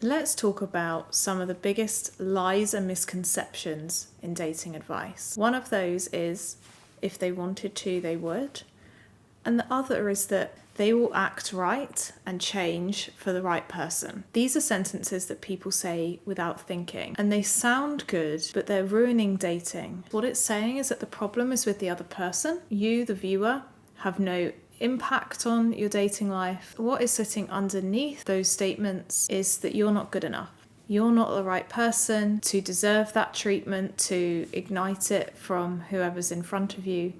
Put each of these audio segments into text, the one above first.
Let's talk about some of the biggest lies and misconceptions in dating advice. One of those is if they wanted to, they would. And the other is that they will act right and change for the right person. These are sentences that people say without thinking, and they sound good, but they're ruining dating. What it's saying is that the problem is with the other person. You, the viewer, have no impact on your dating life. What is sitting underneath those statements is that you're not good enough. You're not the right person to deserve that treatment, to ignite it from whoever's in front of you,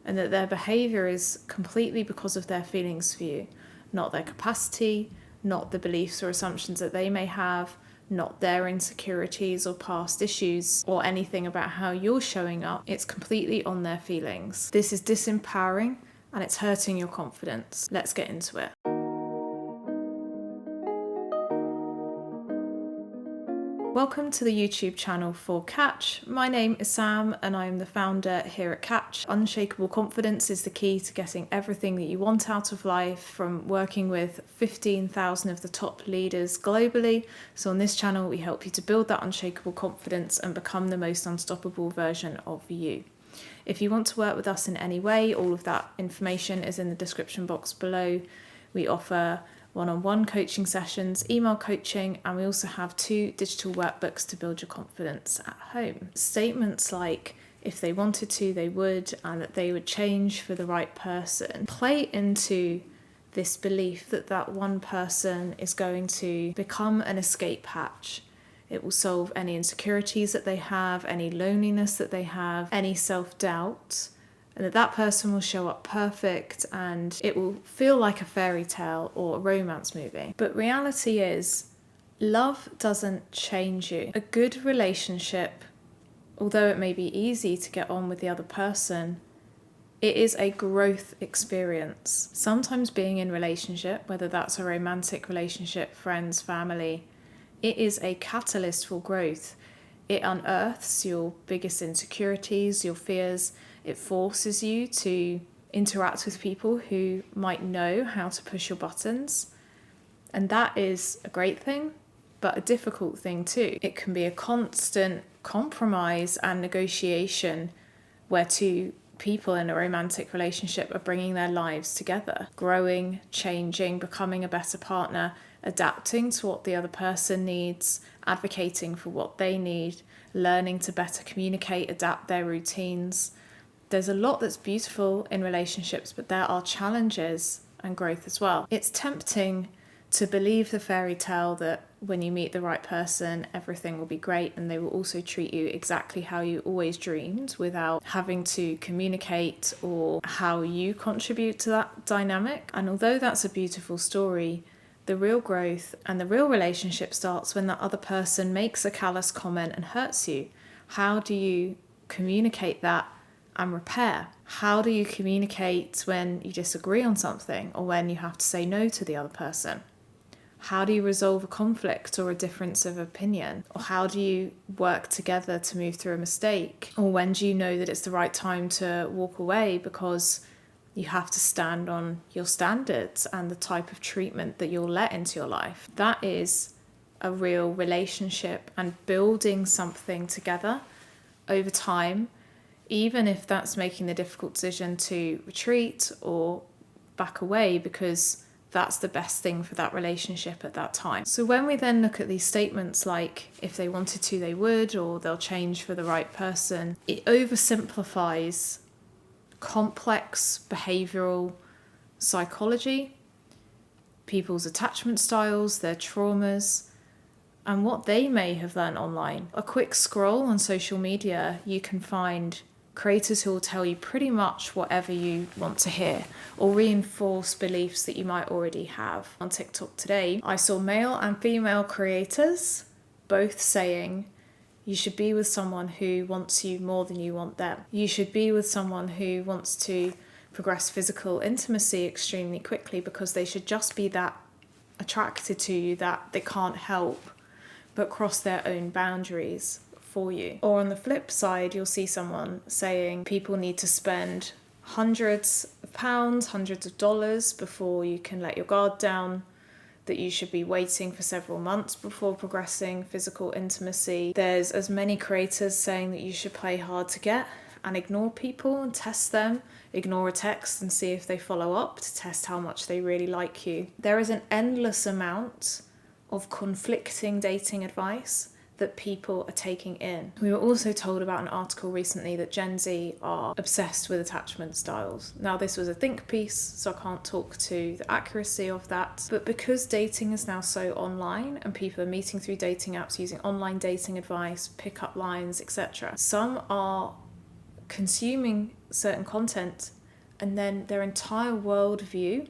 and that their behaviour is completely because of their feelings for you, not their capacity, not the beliefs or assumptions that they may have, not their insecurities or past issues or anything about how you're showing up. It's completely on their feelings. This is disempowering and it's hurting your confidence. Let's get into it. Welcome to the YouTube channel for Catch. My name is Sam and I am the founder here at Catch. Unshakable confidence is the key to getting everything that you want out of life, from working with 15,000 of the top leaders globally. So on this channel, we help you to build that unshakable confidence and become the most unstoppable version of you. If you want to work with us in any way, all of that information is in the description box below. We offer one-on-one coaching sessions, email coaching, and we also have 2 digital workbooks to build your confidence at home. Statements like, if they wanted to, they would, and that they would change for the right person, play into this belief that that one person is going to become an escape hatch. It will solve any insecurities that they have, any loneliness that they have, any self-doubt, and that person will show up perfect and it will feel like a fairy tale or a romance movie. But reality is, love doesn't change you. A good relationship, although it may be easy to get on with the other person, it is a growth experience. Sometimes being in relationship, whether that's a romantic relationship, friends, family, it is a catalyst for growth. It unearths your biggest insecurities, your fears. It forces you to interact with people who might know how to push your buttons. And that is a great thing, but a difficult thing too. It can be a constant compromise and negotiation where 2 people in a romantic relationship are bringing their lives together, growing, changing, becoming a better partner, adapting to what the other person needs, advocating for what they need, learning to better communicate, adapt their routines. There's a lot that's beautiful in relationships, but there are challenges and growth as well. It's tempting to believe the fairy tale that when you meet the right person, everything will be great and they will also treat you exactly how you always dreamed without having to communicate or how you contribute to that dynamic. And although that's a beautiful story, the real growth and the real relationship starts when that other person makes a callous comment and hurts you. How do you communicate that and repair? How do you communicate when you disagree on something or when you have to say no to the other person? How do you resolve a conflict or a difference of opinion? Or how do you work together to move through a mistake? Or when do you know that it's the right time to walk away because you have to stand on your standards and the type of treatment that you'll let into your life? That is a real relationship and building something together over time, even if that's making the difficult decision to retreat or back away because that's the best thing for that relationship at that time. So when we then look at these statements like, if they wanted to, they would, or they'll change for the right person, it oversimplifies complex behavioural psychology, people's attachment styles, their traumas, and what they may have learned online. A quick scroll on social media, you can find creators who will tell you pretty much whatever you want to hear or reinforce beliefs that you might already have. On TikTok today, I saw male and female creators both saying, you should be with someone who wants you more than you want them. You should be with someone who wants to progress physical intimacy extremely quickly because they should just be that attracted to you that they can't help but cross their own boundaries for you. Or on the flip side, you'll see someone saying people need to spend hundreds of pounds, hundreds of dollars before you can let your guard down, that you should be waiting for several months before progressing physical intimacy. There's as many creators saying that you should play hard to get and ignore people and test them, ignore a text and see if they follow up to test how much they really like you. There is an endless amount of conflicting dating advice that people are taking in. We were also told about an article recently that Gen Z are obsessed with attachment styles. Now, this was a think piece, so I can't talk to the accuracy of that, but because dating is now so online and people are meeting through dating apps, using online dating advice, pick-up lines, etc., some are consuming certain content and then their entire worldview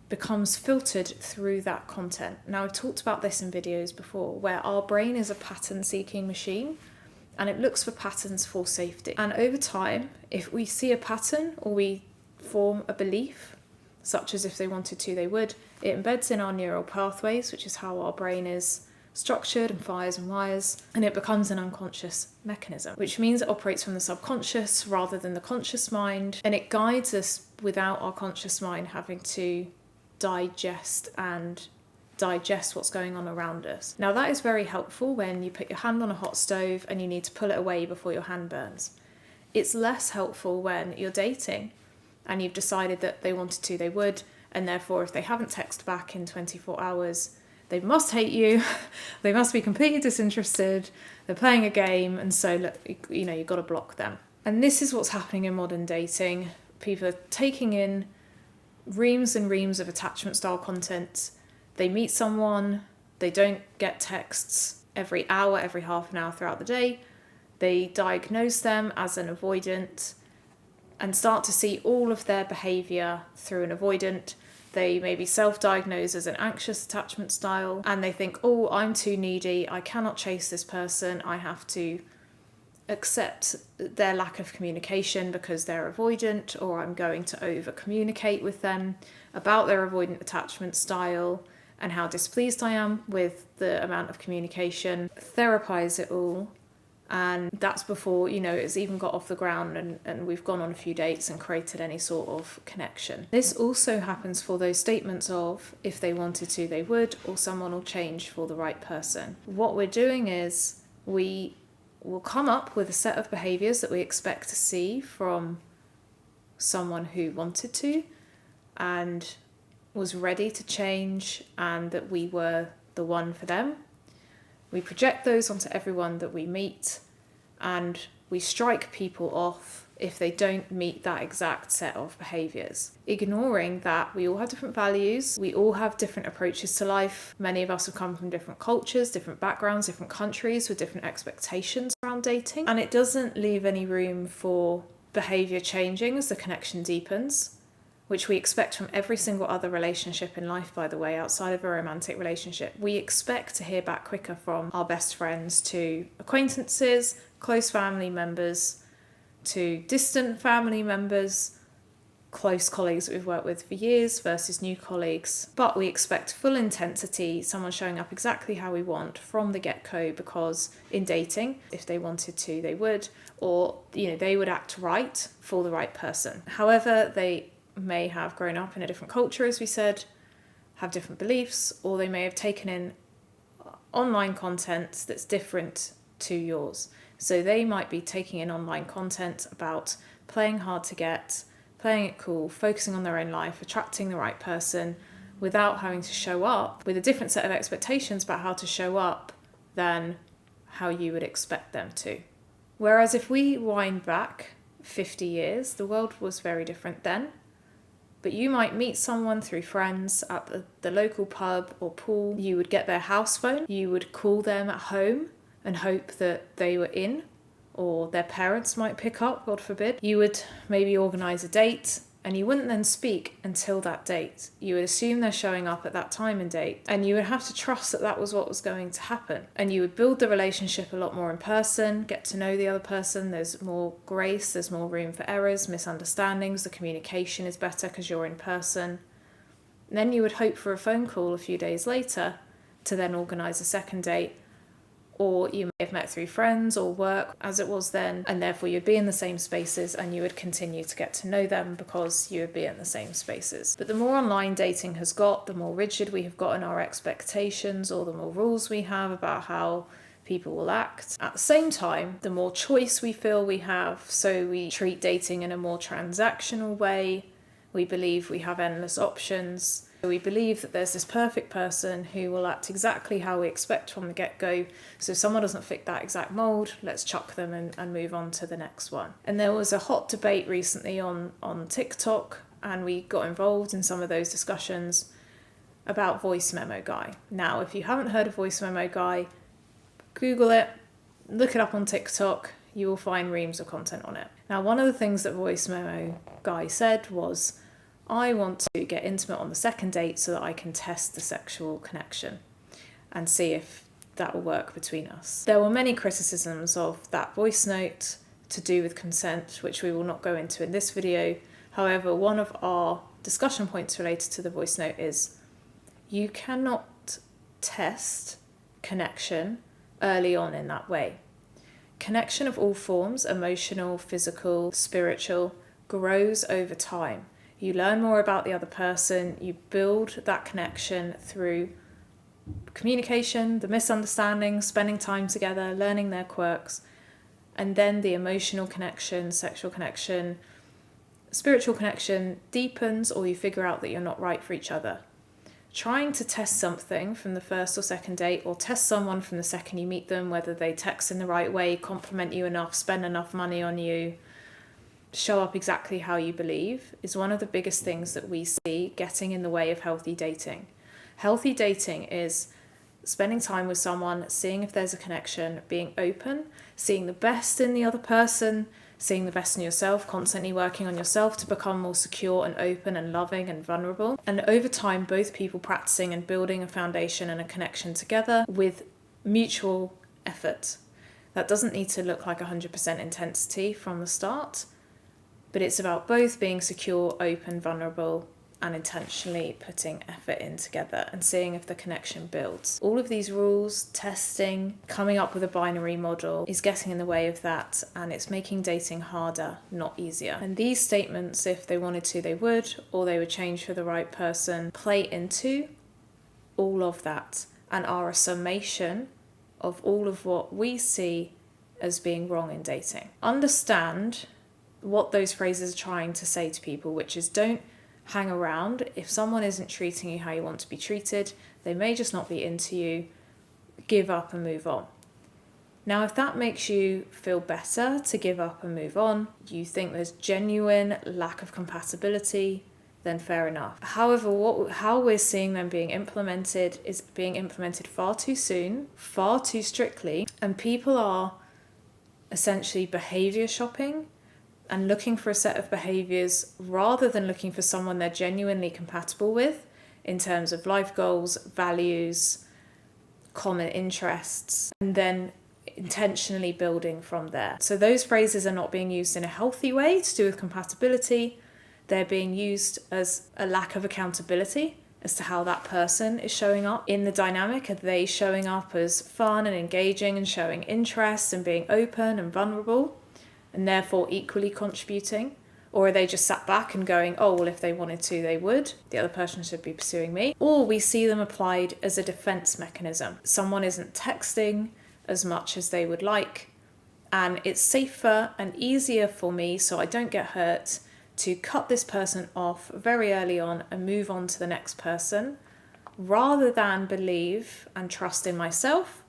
becomes filtered through that content. Now, I've talked about this in videos before, where our brain is a pattern-seeking machine and it looks for patterns for safety. And over time, if we see a pattern or we form a belief, such as if they wanted to, they would, it embeds in our neural pathways, which is how our brain is structured and fires and wires, and it becomes an unconscious mechanism, which means it operates from the subconscious rather than the conscious mind, and it guides us without our conscious mind having to digest what's going on around us. Now, that is very helpful when you put your hand on a hot stove and you need to pull it away before your hand burns. It's less helpful when you're dating and you've decided that they wanted to, they would, and therefore if they haven't texted back in 24 hours, they must hate you, they must be completely disinterested, they're playing a game, and so look, you've got to block them. And this is what's happening in modern dating. People are taking in reams and reams of attachment style content. They meet someone, they don't get texts every hour, every half an hour throughout the day. They diagnose them as an avoidant and start to see all of their behaviour through an avoidant. They maybe self-diagnose as an anxious attachment style and they think, oh, I'm too needy, I cannot chase this person, I have to accept their lack of communication because they're avoidant, or I'm going to over communicate with them about their avoidant attachment style and how displeased I am with the amount of communication, therapize it all, and that's before it's even got off the ground and we've gone on a few dates and created any sort of connection. This also happens for those statements of if they wanted to they would, or someone will change for the right person. What we're doing is we will come up with a set of behaviours that we expect to see from someone who wanted to and was ready to change and that we were the one for them. We project those onto everyone that we meet and we strike people off if they don't meet that exact set of behaviours, ignoring that we all have different values, we all have different approaches to life. Many of us have come from different cultures, different backgrounds, different countries with different expectations around dating, and it doesn't leave any room for behaviour changing as the connection deepens, which we expect from every single other relationship in life, by the way, outside of a romantic relationship. We expect to hear back quicker from our best friends to acquaintances, close family members, to distant family members, close colleagues that we've worked with for years versus new colleagues. But we expect full intensity, someone showing up exactly how we want from the get-go, because in dating, if they wanted to, they would, or they would act right for the right person. However, they may have grown up in a different culture, as we said, have different beliefs, or they may have taken in online content that's different to yours. So they might be taking in online content about playing hard to get, playing it cool, focusing on their own life, attracting the right person, without having to show up with a different set of expectations about how to show up than how you would expect them to. Whereas if we wind back 50 years, the world was very different then. But you might meet someone through friends at the local pub or pool. You would get their house phone. You would call them at home and hope that they were in, or their parents might pick up, God forbid. You would maybe organise a date and you wouldn't then speak until that date. You would assume they're showing up at that time and date, and you would have to trust that that was what was going to happen. And you would build the relationship a lot more in person, get to know the other person. There's more grace, there's more room for errors, misunderstandings, the communication is better because you're in person. And then you would hope for a phone call a few days later to then organise a second date, or you may have met through friends or work as it was then, and therefore you'd be in the same spaces and you would continue to get to know them because you would be in the same spaces. But the more online dating has got, the more rigid we have got in our expectations, or the more rules we have about how people will act. At the same time, the more choice we feel we have, so we treat dating in a more transactional way. We believe we have endless options. We believe that there's this perfect person who will act exactly how we expect from the get-go. So if someone doesn't fit that exact mould, let's chuck them and move on to the next one. And there was a hot debate recently on TikTok, and we got involved in some of those discussions about Voice Memo Guy. Now, if you haven't heard of Voice Memo Guy, Google it, look it up on TikTok, you will find reams of content on it. Now, one of the things that Voice Memo Guy said was, I want to get intimate on the second date so that I can test the sexual connection and see if that will work between us. There were many criticisms of that voice note to do with consent, which we will not go into in this video. However, one of our discussion points related to the voice note is you cannot test connection early on in that way. Connection of all forms, emotional, physical, spiritual, grows over time. You learn more about the other person, you build that connection through communication, the misunderstandings, spending time together, learning their quirks, and then the emotional connection, sexual connection, spiritual connection deepens, or you figure out that you're not right for each other. Trying to test something from the first or second date, or test someone from the second you meet them, whether they text in the right way, compliment you enough, spend enough money on you, show up exactly how you believe, is one of the biggest things that we see getting in the way of healthy dating. Healthy dating is spending time with someone, seeing if there's a connection, being open, seeing the best in the other person, seeing the best in yourself, constantly working on yourself to become more secure and open and loving and vulnerable. And over time, both people practicing and building a foundation and a connection together with mutual effort. That doesn't need to look like 100% intensity from the start, but it's about both being secure, open, vulnerable, and intentionally putting effort in together and seeing if the connection builds. All of these rules, testing, coming up with a binary model is getting in the way of that, and it's making dating harder, not easier. And these statements, if they wanted to, they would, or they would change for the right person, play into all of that and are a summation of all of what we see as being wrong in dating. Understand what those phrases are trying to say to people, which is don't hang around. If someone isn't treating you how you want to be treated, they may just not be into you. Give up and move on. Now, if that makes you feel better to give up and move on, you think there's genuine lack of compatibility, then fair enough. However, how we're seeing them being implemented is being implemented far too soon, far too strictly, and people are essentially behaviour shopping and looking for a set of behaviours rather than looking for someone they're genuinely compatible with in terms of life goals, values, common interests, and then intentionally building from there. So those phrases are not being used in a healthy way to do with compatibility. They're being used as a lack of accountability as to how that person is showing up in the dynamic. Are they showing up as fun and engaging and showing interest and being open and vulnerable, and therefore equally contributing? Or are they just sat back and going, oh, well, if they wanted to, they would. The other person should be pursuing me. Or we see them applied as a defense mechanism. Someone isn't texting as much as they would like, and it's safer and easier for me, so I don't get hurt, to cut this person off very early on and move on to the next person, rather than believe and trust in myself,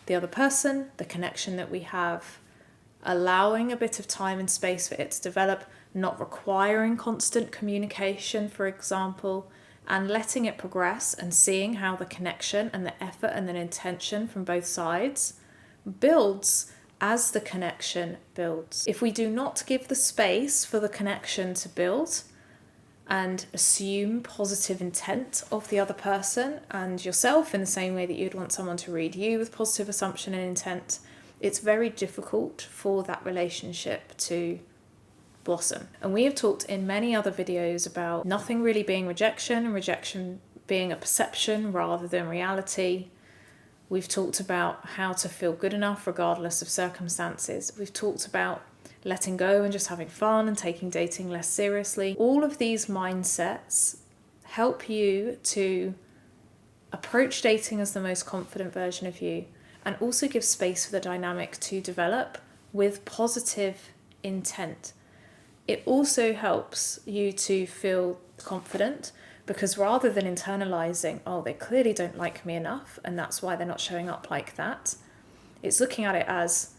the other person, the connection that we have, allowing a bit of time and space for it to develop, not requiring constant communication, for example, and letting it progress and seeing how the connection and the effort and the intention from both sides builds as the connection builds. If we do not give the space for the connection to build and assume positive intent of the other person and yourself in the same way that you'd want someone to read you with positive assumption and intent, it's very difficult for that relationship to blossom. And we have talked in many other videos about nothing really being rejection and rejection being a perception rather than reality. We've talked about how to feel good enough regardless of circumstances. We've talked about letting go and just having fun and taking dating less seriously. All of these mindsets help you to approach dating as the most confident version of you, and also give space for the dynamic to develop with positive intent. It also helps you to feel confident, because rather than internalizing, oh, they clearly don't like me enough and that's why they're not showing up like that, it's looking at it as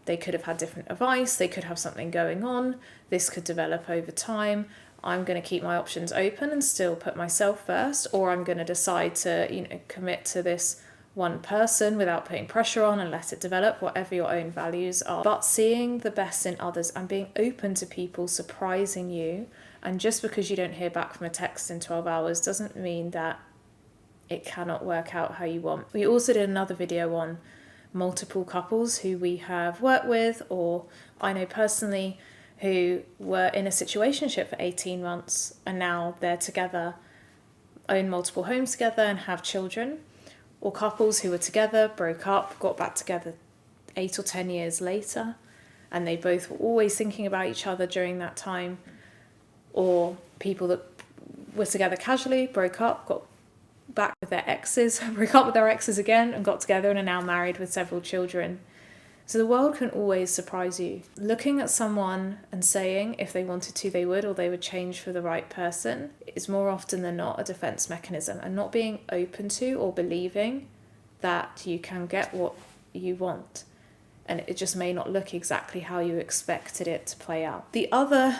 they could have had different advice, they could have something going on, this could develop over time. I'm going to keep my options open and still put myself first, or I'm going to decide to, commit to this one person without putting pressure on and let it develop, whatever your own values are. But seeing the best in others and being open to people surprising you, and just because you don't hear back from a text in 12 hours doesn't mean that it cannot work out how you want. We also did another video on multiple couples who we have worked with, or I know personally, who were in a situationship for 18 months and now they're together, own multiple homes together and have children, or couples who were together, broke up, got back together 8 or 10 years later, and they both were always thinking about each other during that time, or people that were together casually, broke up, got back with their exes, broke up with their exes again and got together and are now married with several children. So the world can always surprise you. Looking at someone and saying if they wanted to they would, or they would change for the right person, is more often than not a defense mechanism, and not being open to or believing that you can get what you want, and it just may not look exactly how you expected it to play out. The other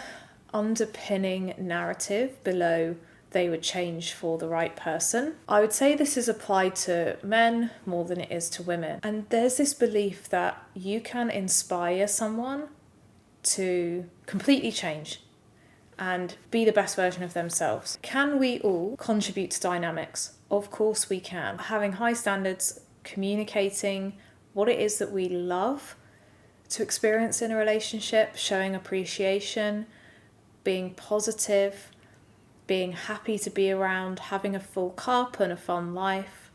underpinning narrative below they would change for the right person, I would say this is applied to men more than it is to women. And there's this belief that you can inspire someone to completely change and be the best version of themselves. Can we all contribute to dynamics? Of course we can. Having high standards, communicating what it is that we love to experience in a relationship, showing appreciation, being positive, being happy to be around, having a full cup and a fun life,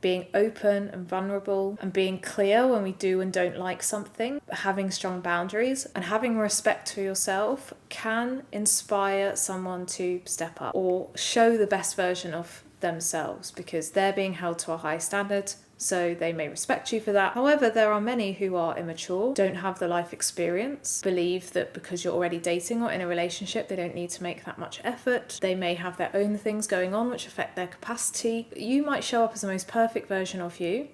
being open and vulnerable, and being clear when we do and don't like something, having strong boundaries and having respect for yourself can inspire someone to step up or show the best version of themselves, because they're being held to a high standard, so they may respect you for that. However, there are many who are immature, don't have the life experience, believe that because you're already dating or in a relationship, they don't need to make that much effort. They may have their own things going on which affect their capacity. You might show up as the most perfect version of you.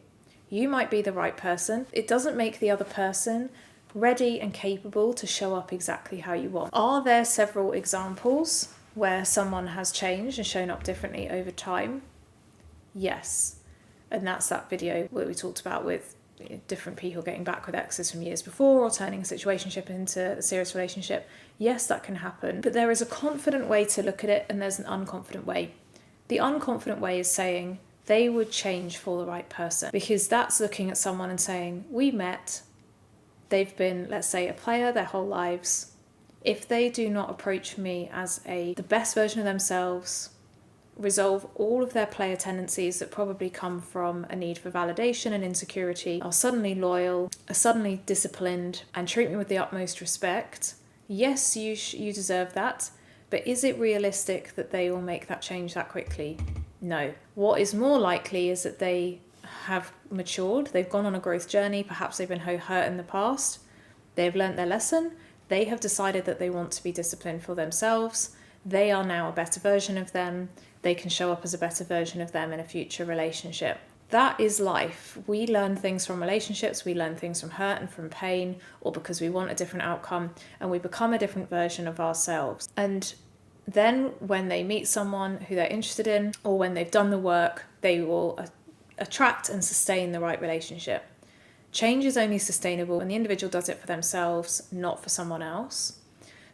You might be the right person. It doesn't make the other person ready and capable to show up exactly how you want. Are there several examples where someone has changed and shown up differently over time? Yes. And that's that video where we talked about with different people getting back with exes from years before, or turning a situationship into a serious relationship. Yes, that can happen. But there is a confident way to look at it, and there's an unconfident way. The unconfident way is saying they would change for the right person, because that's looking at someone and saying, we met, they've been, let's say, a player their whole lives. If they do not approach me as the best version of themselves, resolve all of their player tendencies that probably come from a need for validation and insecurity, are suddenly loyal, are suddenly disciplined, and treat me with the utmost respect, yes, you deserve that, but is it realistic that they will make that change that quickly? No. What is more likely is that they have matured, they've gone on a growth journey, perhaps they've been hurt in the past, they've learnt their lesson, they have decided that they want to be disciplined for themselves, they are now a better version of them, they can show up as a better version of them in a future relationship. That is life. We learn things from relationships, we learn things from hurt and from pain, or because we want a different outcome, and we become a different version of ourselves. And then when they meet someone who they're interested in, or when they've done the work, they will attract and sustain the right relationship. Change is only sustainable when the individual does it for themselves, not for someone else.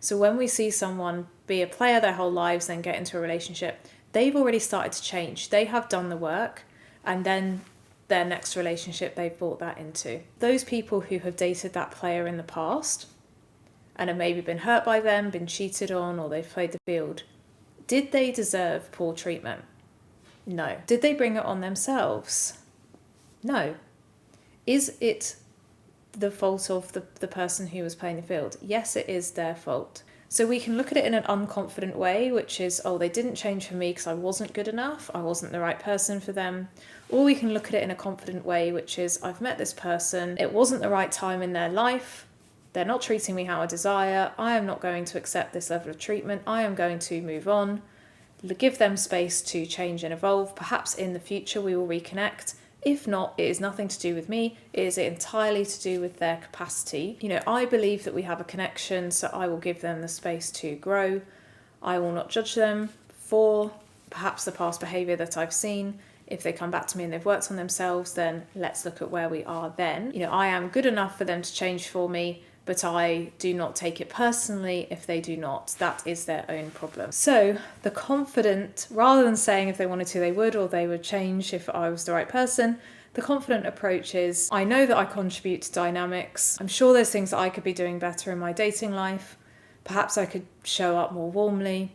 So when we see someone be a player their whole lives, then get into a relationship, they've already started to change. They have done the work, and then their next relationship they've brought that into. Those people who have dated that player in the past and have maybe been hurt by them, been cheated on, or they've played the field, did they deserve poor treatment? No. Did they bring it on themselves? No. Is it the fault of the person who was playing the field? Yes, it is their fault. So we can look at it in an unconfident way, which is, oh, they didn't change for me because I wasn't good enough, I wasn't the right person for them. Or we can look at it in a confident way, which is, I've met this person, it wasn't the right time in their life, they're not treating me how I desire, I am not going to accept this level of treatment, I am going to move on, give them space to change and evolve. Perhaps in the future we will reconnect. If not, it is nothing to do with me. It is entirely to do with their capacity. I believe that we have a connection, so I will give them the space to grow. I will not judge them for perhaps the past behaviour that I've seen. If they come back to me and they've worked on themselves, then let's look at where we are then. I am good enough for them to change for me, but I do not take it personally if they do not. That is their own problem. So the confident, rather than saying if they wanted to they would, or they would change if I was the right person, the confident approach is, I know that I contribute to dynamics. I'm sure there's things that I could be doing better in my dating life. Perhaps I could show up more warmly,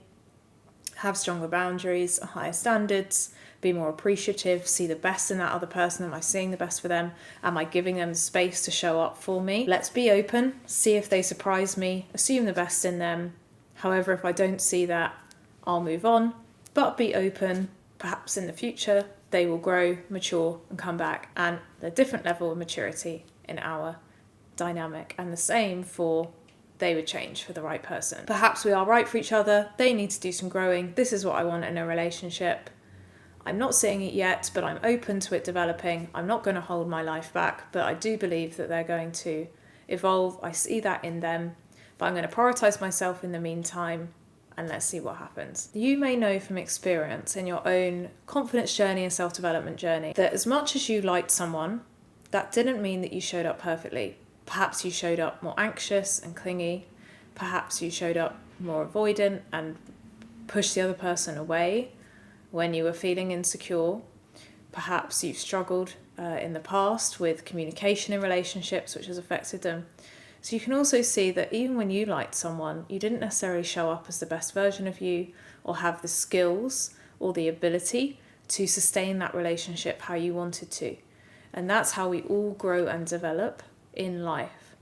have stronger boundaries, higher standards, be more appreciative, see the best in that other person. Am I seeing the best for them? Am I giving them the space to show up for me? Let's be open, see if they surprise me, assume the best in them. However, if I don't see that, I'll move on, but be open. Perhaps in the future, they will grow, mature, and come back, and a different level of maturity in our dynamic, and the same for they would change for the right person. Perhaps we are right for each other, they need to do some growing, this is what I want in a relationship. I'm not seeing it yet, but I'm open to it developing. I'm not going to hold my life back, but I do believe that they're going to evolve. I see that in them, but I'm going to prioritise myself in the meantime, and let's see what happens. You may know from experience in your own confidence journey and self-development journey that as much as you liked someone, that didn't mean that you showed up perfectly. Perhaps you showed up more anxious and clingy. Perhaps you showed up more avoidant and pushed the other person away when you were feeling insecure. Perhaps you've struggled in the past with communication in relationships, which has affected them. So you can also see that even when you liked someone, you didn't necessarily show up as the best version of you, or have the skills or the ability to sustain that relationship how you wanted to. And that's how we all grow and develop in life.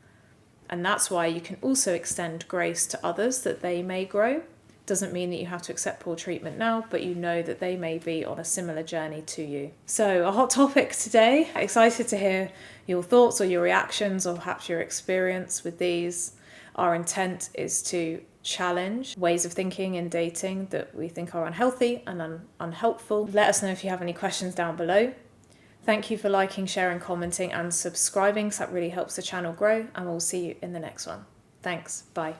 And that's why you can also extend grace to others that they may grow. Doesn't mean that you have to accept poor treatment now, but you know that they may be on a similar journey to you. So a hot topic today. Excited to hear your thoughts or your reactions, or perhaps your experience with these. Our intent is to challenge ways of thinking in dating that we think are unhealthy and unhelpful. Let us know if you have any questions down below. Thank you for liking, sharing, commenting and subscribing, because that really helps the channel grow, and we'll see you in the next one. Thanks. Bye.